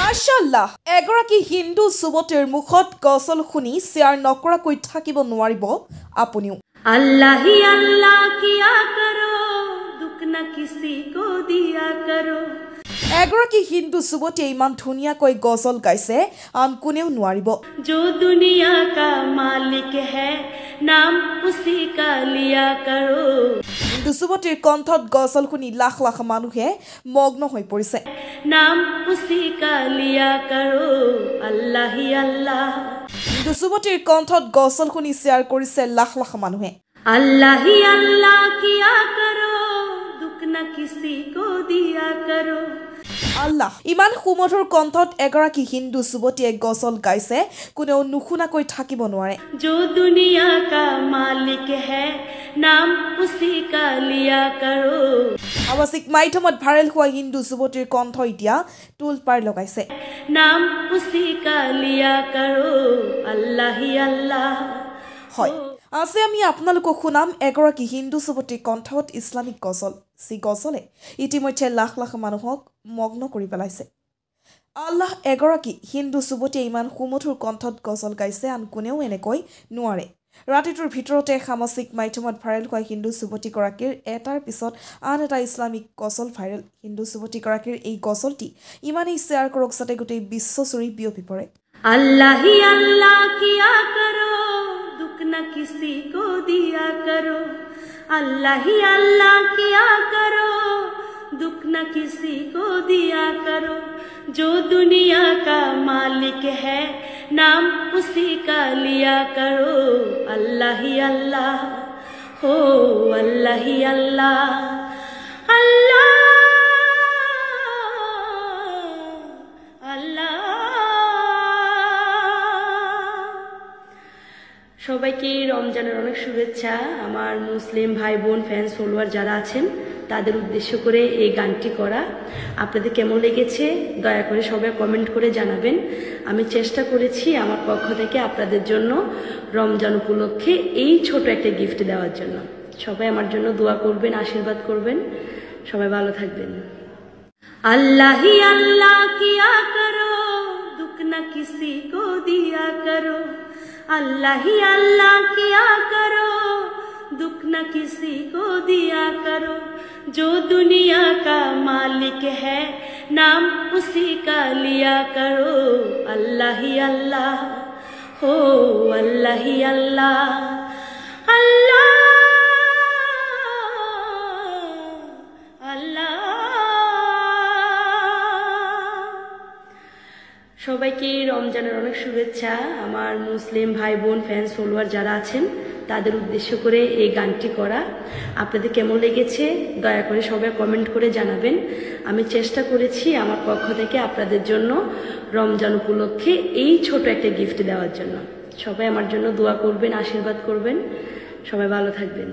মাশাআল্লাহ এগৰাকী হিন্দু যুৱতীৰ মুখত গজল শুনি শ্বেয়াৰ নকৰাকৈ থাকিব নোৱাৰিব আপুনিও अल्लाह ही अल्लाह किया करो दुख न किसी को दिया करो এগৰাকী হিন্দু যুৱতীয়ে ইমান ধুনীয়াকৈ গজল গাইছে আন কোনেও নোৱাৰিব जो दुनिया का मालिक है नाम उसी का लिया करो হিন্দু যুৱতীৰ কণ্ঠত গজল শুনি লাখ লাখ মানুহে মগ্ন হৈ পৰিছে नाम उसी का लिया करो अल्लाह ही अल्लाह হিন্দু যুৱতীৰ কণ্ঠত গজল শুনি শ্বেয়াৰ কৰিছে লাখ লাখ মানুহে अल्लाह ही अल्लाह किया करो दुख न किसी को दिया करो আল্লাহ ইমান সুমধুৰ কণ্ঠত এগৰাকী হিন্দু যুৱতীয়ে গজল গাইছে কোনেও নুশুনাকৈ থাকিব নোৱাৰে जो दुनिया का मालिक है नाम उसी का लिया करो সামাজিক মাধ্যমত ভাইৰেল হোৱা হিন্দু যুৱতীৰ কণ্ঠ এতিয়া টুল পাৰ লগাইছে नाम उसी का लिया करो अल्लाह ही अल्लाह হয় আজি আমি আপোনালোকক শুনাম এগৰাকী হিন্দু যুৱতীৰ কণ্ঠত ইছলামিক গজল সি গজলে ইতিমধ্যে লাখ লাখ মানুহক মগ্ন কৰি পেলাইছে আল্লাহ এগৰাকী হিন্দু যুৱতীয়ে ইমান সুমধুৰ কণ্ঠত গজল গাইছে আন কোনেও এনেকৈ নোৱাৰে ৰাতিটোৰ ভিতৰতে সামাজিক মাধ্যমত ভাইৰেল হোৱা হিন্দু যুৱতীগৰাকীৰ এটাৰ পিছত আন এটা ইছলামিক গজল ভাইৰেল হিন্দু যুৱতীগৰাকীৰ এই গজলটি ইমানেই শ্বেয়াৰ কৰক যাতে গোটেই বিশ্বজুৰি বিয়পি পৰে अल्लाह ही अल्लाह किया करो दुख न किसी को दिया करो अल्लाह ही अल्लाह किया करो दुख न किसी को दिया करो जो दुनिया का मालिक है नाम उसी का लिया करो अल्लाह ही अल्लाह हो अल्लाह ही अल्लाह अल्लाह अल्लाह সবাইকে রমজানের অনেক শুভেচ্ছা আমার মুসলিম ভাই বোন ফ্যান্স ফলোয়ার যারা আছেন তাদের উদ্দেশ্য করে এই গানটি করা আপনাদের কেমন লেগেছে দয়া করে সবাই কমেন্ট করে জানাবেন আমি চেষ্টা করেছি আমার পক্ষ থেকে আপনাদের জন্য রমজান উপলক্ষে এই ছোট একটা গিফট দেওয়ার জন্য সবাই আমার জন্য দোয়া করবেন আশীর্বাদ করবেন সবাই ভালো থাকবেন अल्लाह ही अल्लाह किया करो दुख न किसी को दिया करो अल्लाह ही अल्लाह किया करो दुख न किसी को दिया करो जो दुनिया का मालिक है नाम उसी का लिया करो अल्लाह ही अल्लाह हो अल्लाह ही अल्लाह अल्लाह अल्लाह সবাইকে রমজানের অনেক শুভেচ্ছা আমার মুসলিম ভাই বোন ফ্যান্স ফলোয়ার যারা আছেন তাদের উদ্দেশ্য করে এই গানটি করা আপনাদের কেমন লেগেছে দয়া করে সবাই কমেন্ট করে জানাবেন আমি চেষ্টা করেছি আমার পক্ষ থেকে আপনাদের জন্য রমজান উপলক্ষে এই ছোট একটা গিফট দেওয়ার জন্য সবাই আমার জন্য দোয়া করবেন আশীর্বাদ করবেন সবাই ভালো থাকবেন